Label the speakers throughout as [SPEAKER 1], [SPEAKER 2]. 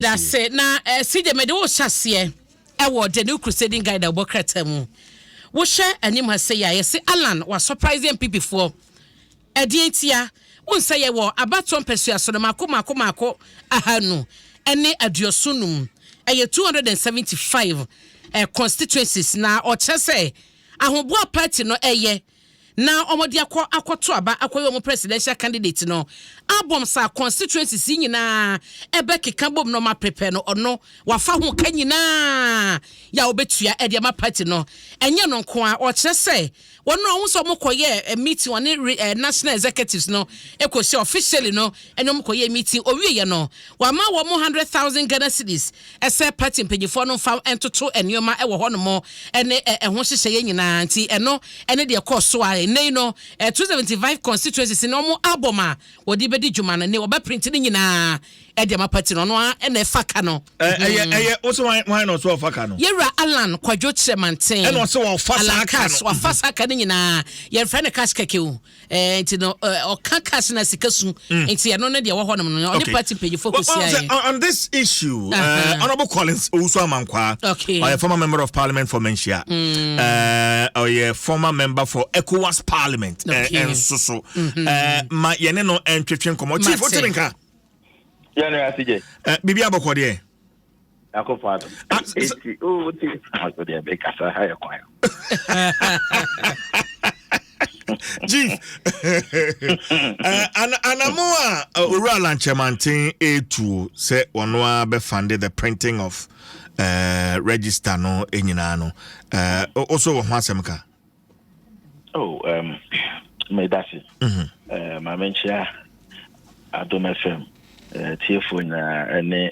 [SPEAKER 1] That's it. Now, see the medo chassis. The new crusading guide that work at him. We share and you must say, yes, Alan was surprising people for a DNTia. Won't say a war about 1 persuasion so the Mako Ahanu, and ne adiosunum. A 275 constituencies now, or just say, I will walk party no a now omodi akwoto aba akoyo mo presidential candidate no Adom sa constituencies nyina ebe keka bom no ma prepare no ono wafa ho kanyina ya obetua e de ma party no enye no nko a o kire se wono so mo koye meeting on national executives no ekosi officially no enyo mo koye meeting owie no wa ma wo mo 100,000 Ghana cedis ese party mpanyifo no fa entoto enoma e wo ho no mo ene ho hyehye nyina nti eno ene de koso a nei no 275 constituencies no mo album wodi bedi dwuma na ne oba print ni nyina e de ma party no no ene faka no
[SPEAKER 2] also why not so faka no
[SPEAKER 1] yera Alan Kwadwo Chemanten
[SPEAKER 2] ene so wa
[SPEAKER 1] fasa ka nyina ye friend cash keke o nti no o ka cash na sikasu nti eno ne de wo ho no no oni party page focus here
[SPEAKER 2] on this issue honorable Collins Owusu Amankwa a former member of parliament for Menchia a former member for ECOWAS parliament and so ma yene no entwetwe komo chief otirinka
[SPEAKER 3] ya na asije
[SPEAKER 2] bibi abokode
[SPEAKER 3] akofado o ti aso de be kasa ha yakwan
[SPEAKER 2] Chief Anamoa Uralan Chemantin A2 say one be funded the printing of register no enyina no also wo hasemka
[SPEAKER 3] me dasi ma menchia Adom FM TF na ene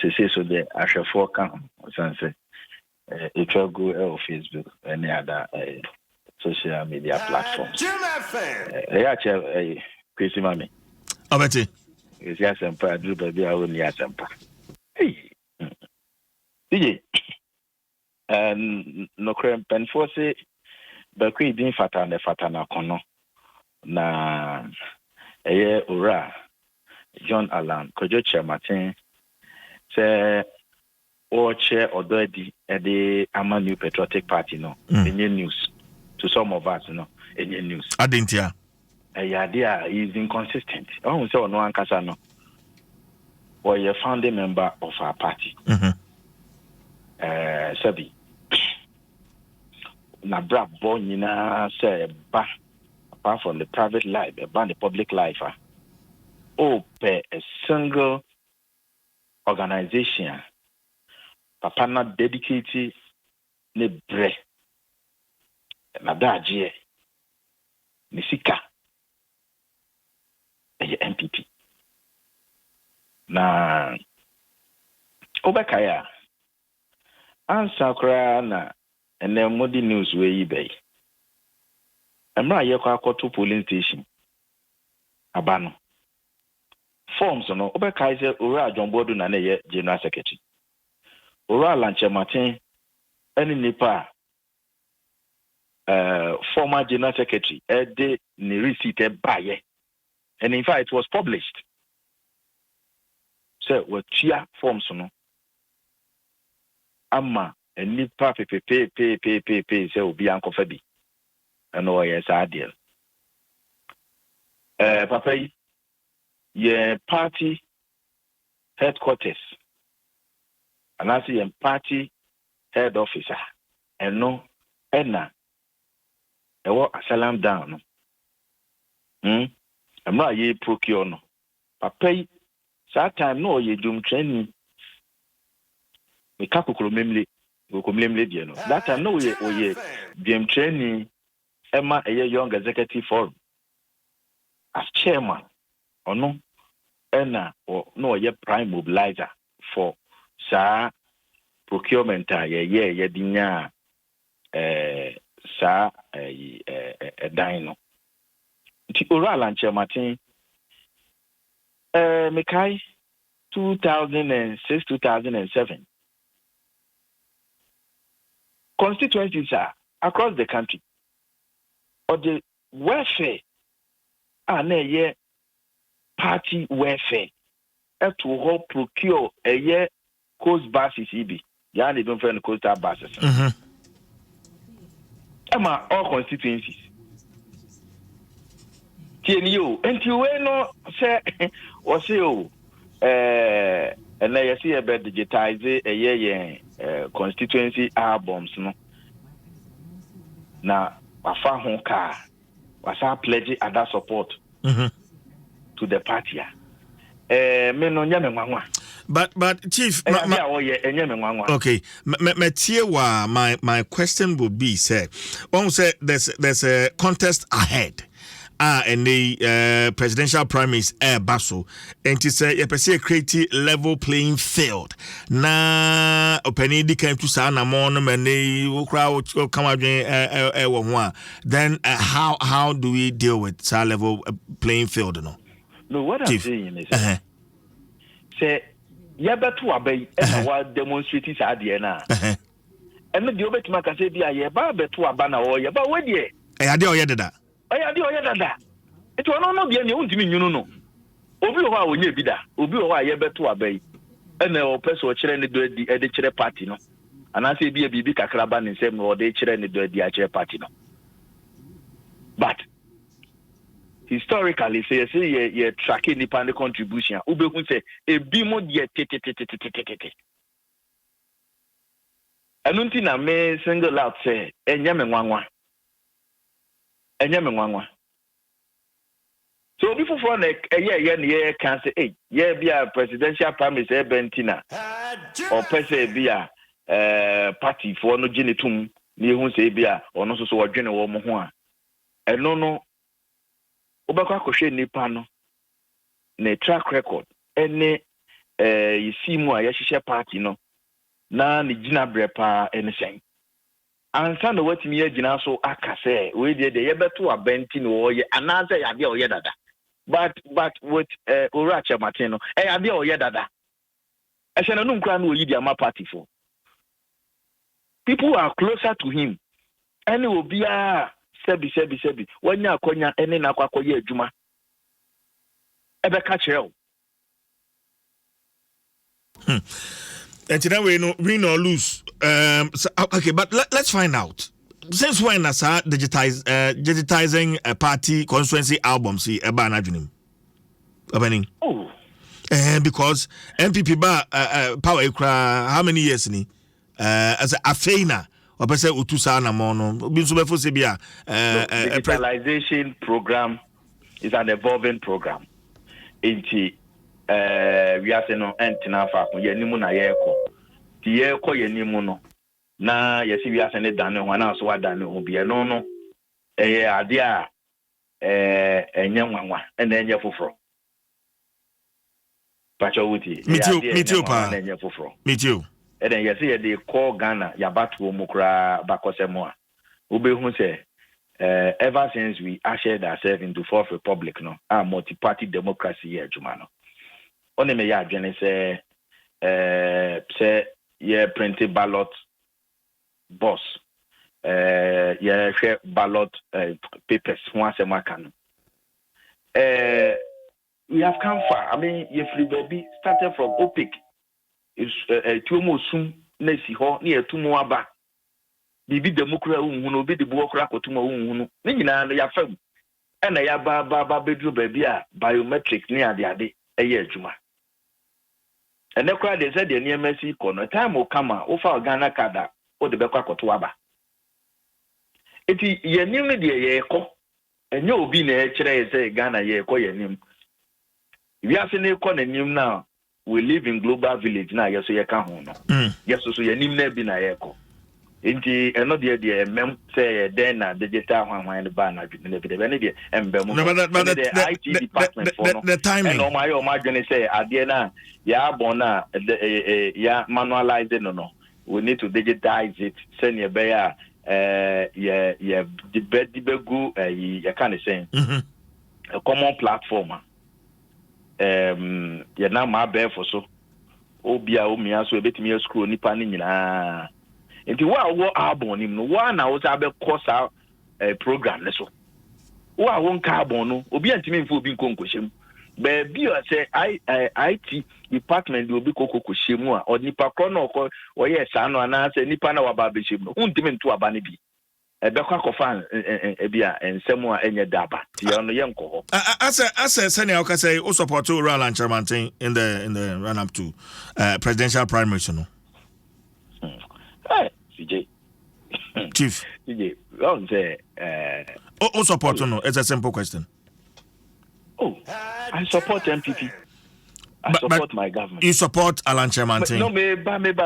[SPEAKER 3] sese so de ahwefo kan sanse it will go on Facebook any other social media platforms. Kwesi mami.
[SPEAKER 2] Abeti.
[SPEAKER 3] Is ya sempa do baby a woni ya sempa. Hey. DJ. No krem pen force ba kwi din fata na kono. Na ora John Alan Kojo Chairman say or chair or the Ama New Patriotic Party no any news to some of us no any news
[SPEAKER 2] adentia
[SPEAKER 3] idea is inconsistent. Oh so no ankasa no or a founding member of our party sabi na bra bo nyina say ba apart from the private life about the public life per a single organization papa na dedicated ne bre na daje ne sika MPP na obekaya ansa kra na ene modi news we yi bay emra ye kwa akoto polling station abano forms no obekaya se ora adwonbodu na ye general secretary ora lanche Martin any nipa former general secretary the receipt buy and in fact it was published so what chia forms no ama nipa pe say obi ankofa bi and o yes ideal papa ye party headquarters and I see party head officer and no ena ewo asalam down no I'm not ye procure no papa that time no ye dum training me kakukuro memle die no that time no ye dum training ema a young executive forum as chairman or no ena or no ye prime mobilizer for sa procurement ye dinya sa dino ti oral and Martin mekai 2006-2007 constituencies are across the country or the welfare na ye party welfare to help procure a year coast buses EB. Yeah, they don't find coastal buses. All constituencies. TNU, and you know, say, or say, and I see about digitize a year constituency albums, no. Now, I found car was our pledge other support to the party.
[SPEAKER 2] But Chief, okay, my question would be, sir, one say there's a contest ahead. And the presidential primaries Basso, and to say a create level playing field. Na openidi came to Sana Monum and they crowd come out. Then how do we deal with that level playing field?
[SPEAKER 3] No, what I'm saying is, say, to obey and what demonstrators are there now. And the over to Macasabia, yeah, to a banner or yeah, but what ye?
[SPEAKER 2] I did that.
[SPEAKER 3] It will not be any own to me, you know. Obi wa wo nye bi da. Obi wa ye beto abai. Ene o person o kire ne do di e kire party no. Ana se bi e bibi kakra ba ne nsem no de kire ne do di a kire party no. But historically say ye tracking the pan contribution. Ube hu say e bi mo de te. Anunti na me single out say enye me nwanwa. So before yeah can say hey yeah be a presidential primaries bentina or per se be a party for no genitum ni hu say be a or no so odwene wo mo ho a eno obekwa kohwe nipa no na track record ene yisi mu a yehye party no na ni gina brepa enesen ansa no watimi agina so aka say we dey yebeto abenti no wo ye anaza ya de o ye dada. But with Oracha Martino, I be or dada. I said, no crown will lead my party for. People are closer to him. And it will be a sebi. When you are konya, and then Aquacoye Juma. Ever catch hell.
[SPEAKER 2] And today we no lose. So, okay, but let's find out. Since when as digitizing a party constituency album see a ban adjunim opening because MPP power how many years ni as a feina or person utusa na mono bin so befo se bia
[SPEAKER 3] digitalization program is an evolving program inti we are saying no entina fa ko ye nimu na ye ko ti ye ko ye nimu no na yesi wi asene dane ho na so wadane ho bia no ade a enye nwanwa na enye foforo pacho wuti
[SPEAKER 2] metio pa
[SPEAKER 3] na enye foforo
[SPEAKER 2] metio
[SPEAKER 3] eden yesi ye de call Ghana yabatu mu kra bakosemo a obehu se ever since we ushered ourselves into fourth republic no a multi-party democracy here juma no one me ya adwene se ye printed ballot boss share ballot papers once a month. We have come far. I mean, if we baby started from OPIC, is two more soon nesi ho near two more back. Bibi democrat who be the buokra ko tuma unu. Nina ya fam. And ya ba bedru baby biometric near the ade a year juma. And the crowd they said the near Messi corner time will come out over Ghana kada. O de bekwa kotoaba eti yenim ne de ye ko enye obi na e kire say Ghana ye ko yenim we ase ne ko nanim na we live in global village na yeso ye ka ho no yeso so yenim na bi na ye ko enti eno de mem say den na digital hwan ne ba na dwene bi de be ne de embem no the IT department for no
[SPEAKER 2] the timing
[SPEAKER 3] no my dwene say ade na ya bona ya manualize no we need to digitize it. Send your bear, the begu, you can't say a common platform. You're now my bear for so. Obia, Omia, so a bit me a screw nipping. Into what Adom him, one I was able to course out a program. So, who I won't carbon, Obia to me for being concussion. Baby, I say IT department will be Coco Shimua or Nipa Chrono or yes, I know, and I say Nipana Wababishim, Untimin to Abanibi. A Bekakofan and Samoa and Yadaba, Tiano Yanko.
[SPEAKER 2] As a senior, I say also support to Roland Chairman in the run up to presidential primary.
[SPEAKER 3] Hey, CJ.
[SPEAKER 2] Chief.
[SPEAKER 3] CJ, don't say.
[SPEAKER 2] Also support no. It's a simple question.
[SPEAKER 3] Oh, I support MPP. I support my government.
[SPEAKER 2] You support Alan Chairman?
[SPEAKER 3] No, me ba. State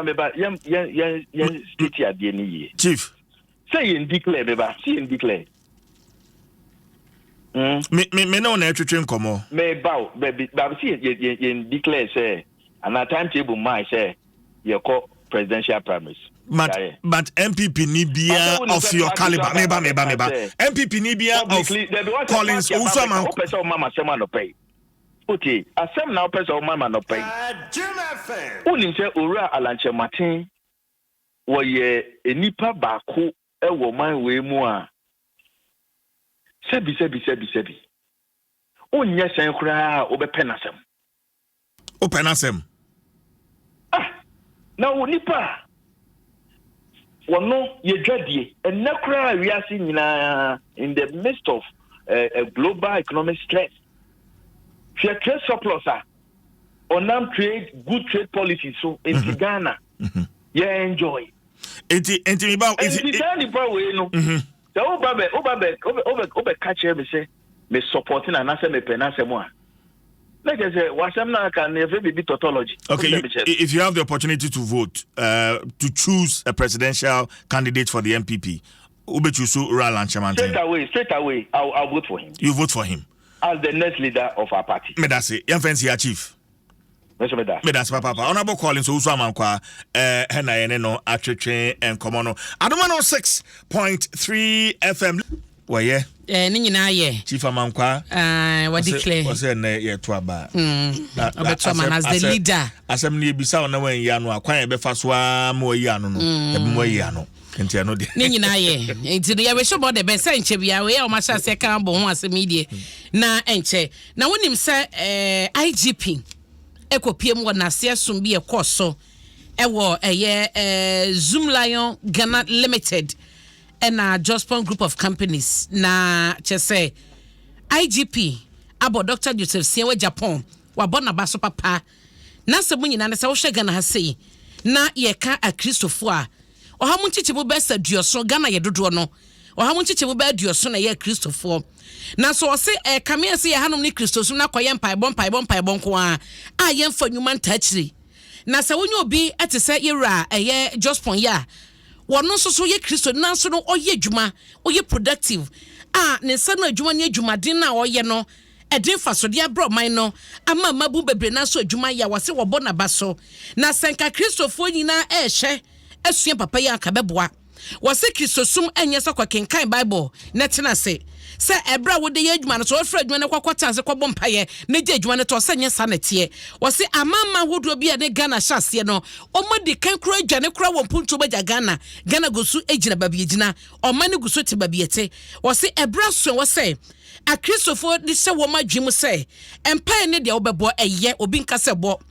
[SPEAKER 3] at the end.
[SPEAKER 2] Chief.
[SPEAKER 3] Say in declare, see in declare.
[SPEAKER 2] Me no na twetwe nkomo.
[SPEAKER 3] Me bow, baby, see in declare say, and a timetable my say, you call presidential primaries.
[SPEAKER 2] But MPP Nibia of your caliber, meba. MPP Nibia of Collins Usama.
[SPEAKER 3] Person mama sema no pay. Okay, asem na person mama no pay. Unim say ora Alanche Martin wo ye enipa baako e wo man we mu a. Sebi. Onye sen kura obepenasem.
[SPEAKER 2] Openasem.
[SPEAKER 3] Na onipa wono ye dwadie enakura wiase nyina in the midst of a global economic stress. Fair trade surplus onam trade good trade policies so in Ghana. Yeah, enjoy.
[SPEAKER 2] Enti ba
[SPEAKER 3] enti ba we no. So oba catch me say me supporting and answer me penance mo. Like I say, wasam can never be tautology.
[SPEAKER 2] Okay, if you have the opportunity to vote, to choose a presidential candidate for the MPP, ube choose Roland Chairman.
[SPEAKER 3] Straight away, I'll vote for him.
[SPEAKER 2] You vote for him
[SPEAKER 3] as the next leader of our party.
[SPEAKER 2] Me that's it. Young fancy chief. Me that's papa. Honorable Collins Usu Amankwa, hena no atwetwe enkomo Adom 6.3 FM. Why yeah?
[SPEAKER 1] Ni nyina ye.
[SPEAKER 2] Chief Amankwa.
[SPEAKER 1] What declare?
[SPEAKER 2] Was ye to aba.
[SPEAKER 1] Obeto as the leader.
[SPEAKER 2] Asem ni ebisa ona wan ya no akwan e be fa so a mo yi ano no. E be mo yi ano. Enti ano de. Ni
[SPEAKER 1] nyina ye. Enti ye we show about the best enche bia we o ma sha se kan bo ho asem die. Na enche. Na wonim se IGP ekopiem wo na se asum bi e koso. Ewo Zoom Lion Ghana Limited. And a Jospon group of companies na say IGP abo Dr. Joseph Siewe Japan wa bona baso papa na sebu nyina na se wo hwe Ghana ha sei na ye ka a Christopher a oha mu nchiche bu besa duoso Ghana ye dodo no oha mu nchiche bu ba duoso na ye Christopher na so se kame se ye hanom ni Christosum na koye mpaibon ko a ye mfa nyuma ntachiri na se wonyo obi etese yera ye Jospon ya wono so ye Kristo na so no oye adwuma oye productive ne nsa no adwuma ne adwumaden na oye no edin fasode abro man no ama mabu bebre na so adwuma ya wase wobo na baso na senka Kristofo nyina ehye asua papa ya akabeboa wase Kristosum enye so kwakenkan Bible na tena se ebra wo de adwuma no so ofra adwuma ne kwakota se kwobom paye ne je adwuma ne to se nye sanete wase amama hodo bia ne Ghana hyase no omodi kan kro adwane kro wo punto baja Ghana gosu ejina babie jina omane gusu te babiete wase ebra so wase a Christopher di se wo madwem se empire ne de obebo eye obi nka se bo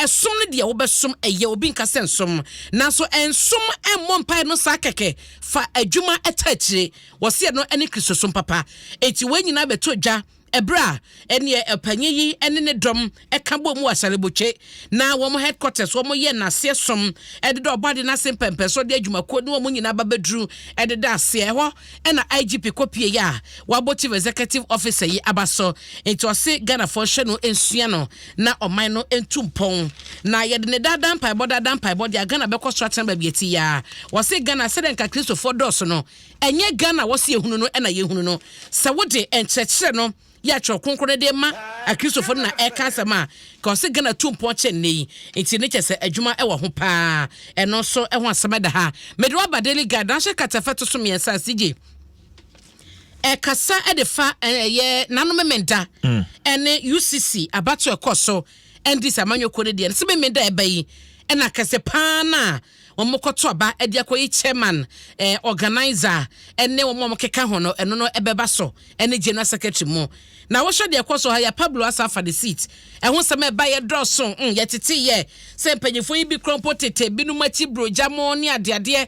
[SPEAKER 1] esom ne de obesom eye obi nka se nsom na so ensom emmom empire no sakeke fa adwuma etachire wase no ene Christosum papa eti wanyina beto dwa ebra ene epanyi ene ne dom ekabo mu asaleboche na wo mo headquarters wo mo ye na se som ede do body na se pempe so de adwumako ne wo mo nyina babadru ede da se ho ena IGP kopie ya wabo chief executive officer yi abaso enti ose Ghana for hwe no ensua no na oman no entumpon na ye de ne dadan pai body Ghana be ko strata ba bieti ya wose Ghana se denka Christopher dos no enye Ghana wose ehunu no ena yehunu no se wode enchechire no ya cho konkro de ma a Christopher na eka sama ka se Ghana tumpo che nei enti ne chese adwuma e wo ho pa eno so e ho asema da ha medro abadeli gadan hye katafeto so miensa CJ kasa de fa ye nanomemenda ene UCC abato ekoso endi samanyo kode de se memenda e bayi ena kase pa na omokoto aba e dia koyi chairman organizer ene omo keka ho no eno no ebeba so ene general secretary mu na wo hwe de ekoso ha ya Pablo asa for the seat ho se me ba ye drosso yetete ye se mpanyefo yi bi krompo tete binu machi broja mo ni ade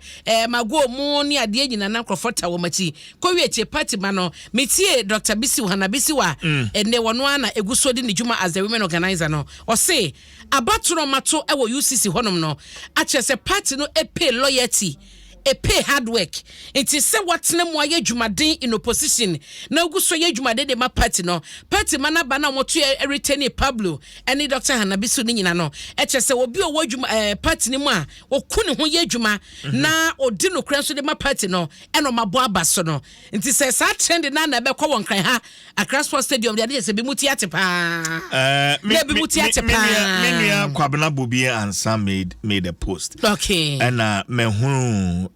[SPEAKER 1] mago mu ni ade nyina na krofota wo machi ko wi eche party ma no metie Dr. Bisi Hana Bisi wa ene wono ana eguso di ne juma as the women organizer no o se abaturo mato e wo UCC honom no a che se party no e pay loyalty e pay hard work. It is say what name wa ye dwumaden in opposition na oguso ye dwumaden de ma party no party mana bana moto e retain Pablo any Dr. Hanabisu ni nyina no e che se obi o dwuma party ni mu a okune ho ye dwuma na odi no kran so de ma party no e no mabo abaso no nti se sa trend na na be kwa won kran ha Accra Sports Stadium de se bi muti ate pa bi muti ate pa
[SPEAKER 2] menia Kwabena Bobi Ansa made a post
[SPEAKER 1] okay
[SPEAKER 2] and me hu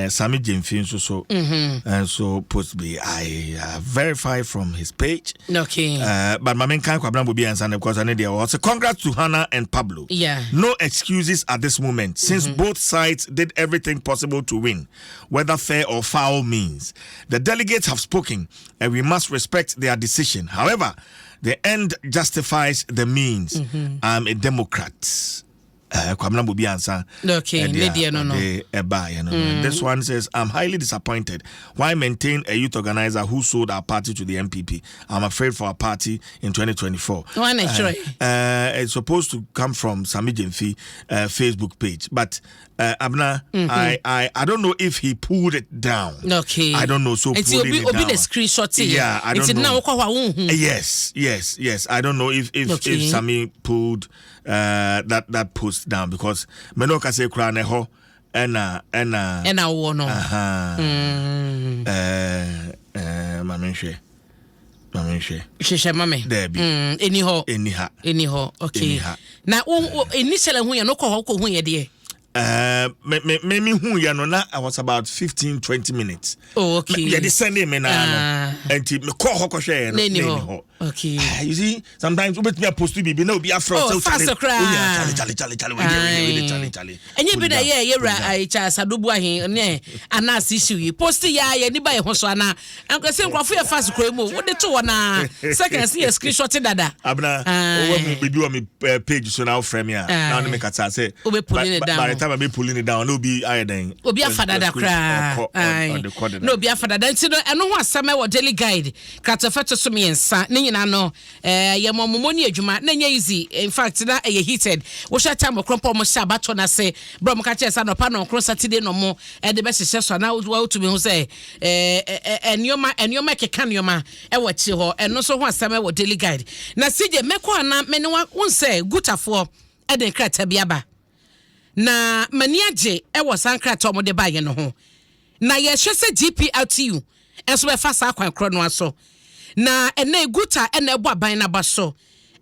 [SPEAKER 2] Sami Jemfin so and so post be I verified from his page
[SPEAKER 1] okay
[SPEAKER 2] but my main kan Kwabena Bobi Ansa because I need there was congrats to Hannah and Pablo.
[SPEAKER 1] Yeah,
[SPEAKER 2] no excuses at this moment since both sides did everything possible to win, whether fair or foul means. The delegates have spoken and we must respect their decision. However, the end justifies the means. I'm a Democrat. Kwabena Bobi Ansa.
[SPEAKER 1] Okay,
[SPEAKER 2] This one says, I'm highly disappointed. Why maintain a youth organizer who sold our party to the MPP? I'm afraid for our party in 2024. It's supposed to come from Sami Jemfi Facebook page, but Abna, I don't know if he pulled it down.
[SPEAKER 1] Okay,
[SPEAKER 2] I don't know. So
[SPEAKER 1] it's
[SPEAKER 2] pulling it down.
[SPEAKER 1] The screenshot.
[SPEAKER 2] Yeah, I don't know. Yes. I don't know if Sami pulled that post down because Menoka say krane ho ena
[SPEAKER 1] wono
[SPEAKER 2] mamenhwe
[SPEAKER 1] mame
[SPEAKER 2] debi eniha
[SPEAKER 1] okay na initially hu ye no ko hu ye de
[SPEAKER 2] me hu ya no na I was about 15-20 minutes.
[SPEAKER 1] Oh, okay.
[SPEAKER 2] Yeah, the Sunday me na no. And me call ho hwehwe no.
[SPEAKER 1] Okay.
[SPEAKER 2] You see, sometimes we me post to be no be afro
[SPEAKER 1] so
[SPEAKER 2] Charlie.
[SPEAKER 1] And you be there ye I cha sadubu ahin ne anas issue yi post ya ye ni ba ye ho so ana anko se nkrofo ye fast kro mu wo de to na second see screenshot dada
[SPEAKER 2] abna o we be on me page so now frame ya now me kata say
[SPEAKER 1] we pulling it down.
[SPEAKER 2] By the time I be pulling it down no be iodine
[SPEAKER 1] obi afadada kra no obi afadada nti no eno ho asama wo daily guide katofeto so me nsa na no ye momoni adwuma na nya easy in fact na ye heated wo sha time krompo mo sha bato na se bro mo ka chesa no pa no kro Saturday no mo de be hye so na wo to me ho say enioma keka nioma e wo chi ho eno so ho asama wo daily guide na sije meko ana me ne wo say gutafo e de krata biaba na maniaje e wo sankrata mo de ba ye no ho na ye hye se GPRTU enso be fa sa kwan kro no aso na ene guta ene ebo aban na baso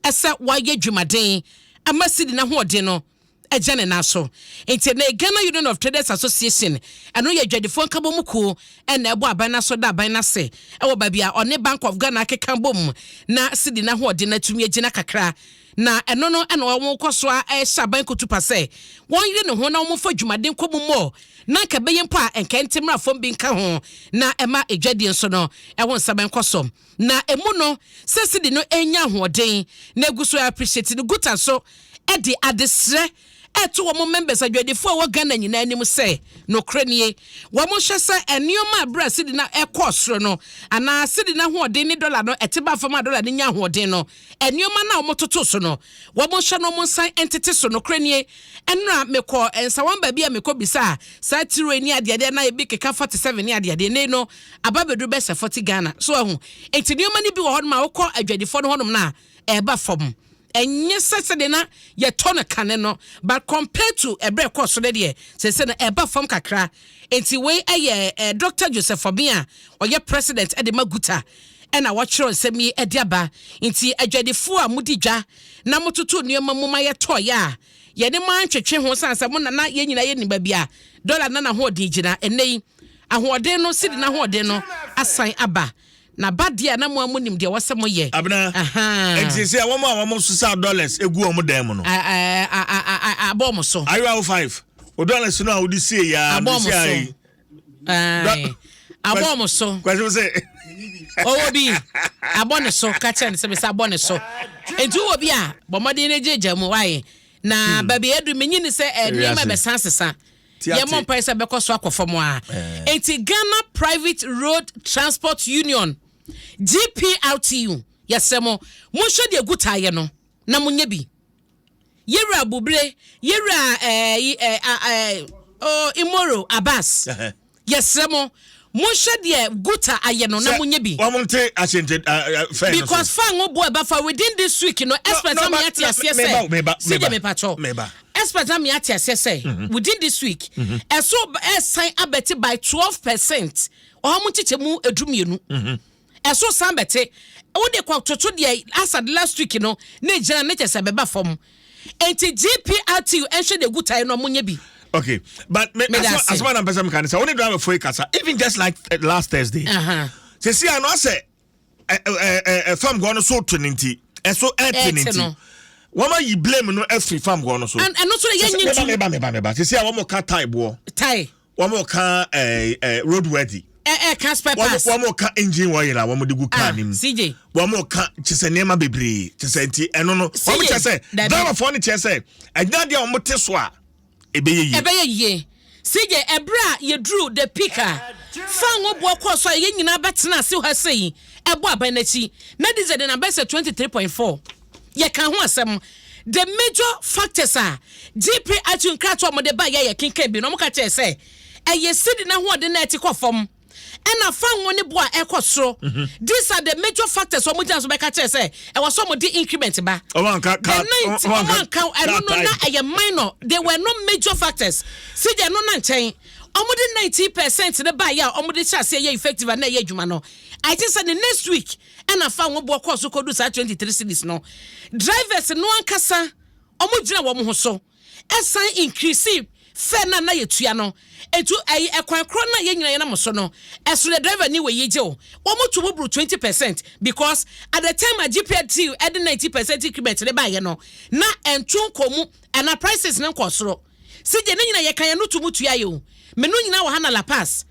[SPEAKER 1] ese waye dwumaden amasidi na hoode no ejane na so enti na Ghana Union of Traders Association eno ye dwadefo nkabo muku ene ebo aban na so da aban na se ewo ba bia one Bank of Ghana kekan bom na sidi na hoode na tumi agina kakra na eno no ene wo koso a ehya ban kotupa se won yire ne ho na wo fa dwumaden komu mo na ka beye mpa enkentimra fom bi nka ho na ema edwade nso no ewo nsaban kosom na emu no sesidi no enya hoden na eguso appreciate no guta so e de adesre eto wo members adwadefo wo Ghana nyina anim se no kranie wo mo hwese enioma bra sidi na ekosoro no ana sidi na hoden ni dollar no eteba fam dollar ni nya hoden no enioma na wo toto so no wo mo hwe no mo san entity so no kranie enra mekọ ensa wan ba bia mekọ bisa sa tiro ni ade na e bi keka 47 ni ade ne no ababedu be se 40 Ghana so ahu entidioma ni bi wo ho ma wo kọ adwadefo no honom na eba fam enye sese de na ye tone kane no but compared to ebre course so de sese na eba fam kakra enti we eye Dr. Joseph Obia oye president e de maguta e na wo kiro nsemi e de aba enti adwadefo a mudidwa na mototo nneema muma ye toya ye de man twetwe ho sansa mo na ye nyina ye niba bia dollar na ho odi gina enei ahoden no sidi na hoden no asan aba na badia na mo amunim de wasemo ye
[SPEAKER 2] abna exist ya wo mo susa dollars egu o mo dan mo no
[SPEAKER 1] abom so
[SPEAKER 2] are you 5 Odala sino a odi see ya
[SPEAKER 1] Abomoso. Abomoso.
[SPEAKER 2] Question say.
[SPEAKER 1] Oh bi aboneso ka che ne se aboneso. Enti obi a bomode ne jeje mu waye. Na baby edu menyi ni se niam be sansesa. Ye mon pese be koso akofom a. Enti Ghana Private Road Transport Union GPRTU yesemo mo hwe de gutaye no na munye bi. Yera bubre yera Imoro Abbas. Yesemo mo hwe de guta aye no na munye bi.
[SPEAKER 2] Wamonte ashented
[SPEAKER 1] because fan wo boy ba for within this week no expert am yet ase say.
[SPEAKER 2] Meba.
[SPEAKER 1] Expert am yet ase say within this week. Eso sign abeti by 12%. Ohamuntiche mu edumienu. Eso san beti wo de kwa toto de asad last week no na gina na chese beba fom. Enti GPRTU enhwe de gutai no munye bi.
[SPEAKER 2] Okay, but as one person can say only drive for casa even just like last Thursday. Say see I know say farm go on so 20 and so 20. Wama you blame no every farm go on so.
[SPEAKER 1] And no so yen
[SPEAKER 2] meba. Say see I want car tie bo.
[SPEAKER 1] Tie.
[SPEAKER 2] One more car road ready.
[SPEAKER 1] Casper pass.
[SPEAKER 2] One more car engine oil la one more de go car nim.
[SPEAKER 1] CJ.
[SPEAKER 2] One more car chese nema bebre. Chese nti eno no. One more chese. Driver for ni chese. Anya dia omo te so a Ebeye
[SPEAKER 1] ye. CJ ebra ye drew the picker. Fan wo bo kwa so ye nyina betena se ho sei. Ebo abanachi. Na diesel na bese 23.4. Ye kan ho asem. The major factors are GP atun krato mo de ba ye kinka bi no mo ka che say. Eye sidi na ho de na etikọ fom. And fan one boy ekosro. These are the major factors so much as be catch say e was some the increment ba. One count I don't know na a minor. They were no major factors. See they no na nchen. Omo 90% the buy ya omo de chase ye effective na ye adwuma no. I think say the next week and fan one boy course ko do 23 cities no. Drivers no ankasa omo gina wo mo ho so. Esan increase fe na yetua no etu ekwan kro na ye nyina na mo so no eso the driver ni we yeje o mo to bobru 20% because at the time a GPRTU at 90% increment le ba ye no na entun komu and a prices na nkosoro sije ni nyina ye kan ye no to mutua ye o me no nyina wa ha na La Paz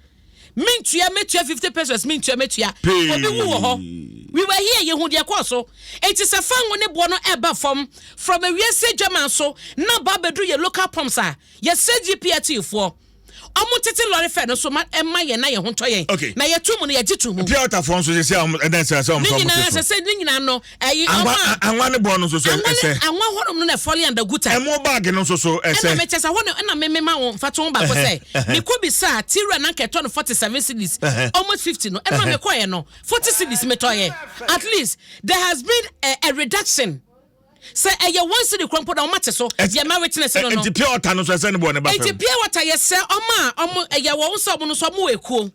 [SPEAKER 1] mintua metua 50 pesos mintua metua obi wu ho we were here ye hu de kwaso it is a fan one bo no eba from a we say German so na ba bedu ye local pumps a ye say GPRTU for omutete lorry fe no so ma ye na ye ho toyen na ye tumu no ye gitumu
[SPEAKER 2] pure water for so say and then say
[SPEAKER 1] from so say ni nyina no
[SPEAKER 2] anwa ne bo no so ese
[SPEAKER 1] anwa honom no na folly and the guta
[SPEAKER 2] emo bag no so ese
[SPEAKER 1] na me chesa hono na me ma won fato ba ko say me ko bi sa tira na keto no 47 cities almost 50 no e ma me ko ye no 40 cities me toyen at least there has been a reduction. Say you one city crumpo na mate so ye ma witness no no.
[SPEAKER 2] Enti pure water no so say ne bo ne ba fam.
[SPEAKER 1] Enti pure water ye say omo ye wo so no so mo ekuo.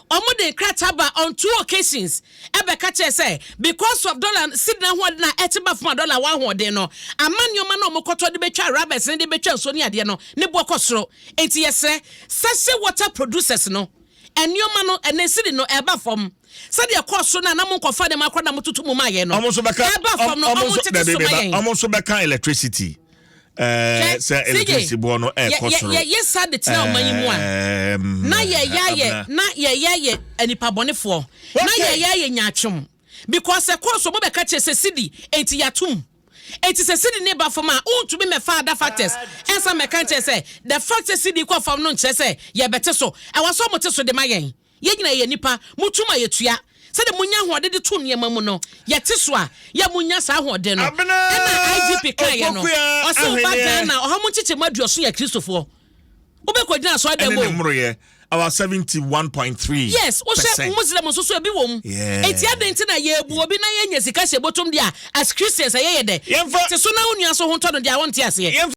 [SPEAKER 1] Omo de krataba on 2 occasions. Ebe ka che say because of dollar sidna ho na etiba from dollar wa ho de no. Amanyo ma na omo koto de betwa rabbits ne de betwa so ne ade no. Ne bo kosoro. Enti ye say sase water producers no. Enyoma no enesidi no eba from said your course so na mo kofa dem akwa na mututu mu ma ye no
[SPEAKER 2] almost beka electricity say electricity bo no e cost
[SPEAKER 1] yes said the tell man mu a na ye anipa bonefo na ye nyatwom because e course mo beka che se sidi enti yatum it is a city neighbor for my own to be my father factors and some mechanic say the factors city kwa from no say ye better so I was so much so de mayen ye nyina ye nipa mutuma ye tua say the munya ho de to niam mu no ye te so a ye munya sa ho de no na IGP kan ye no o so ba Ghana o ha mu chiche maduoso ye Christopher obekwadina so de mo
[SPEAKER 2] our 71.3.
[SPEAKER 1] Yes, o se Muslim so bi wom. Eti adenti na ye bu obi na ye nya sika se botom dia as Christians ye de. Te so na onua so ho to no dia won te ase.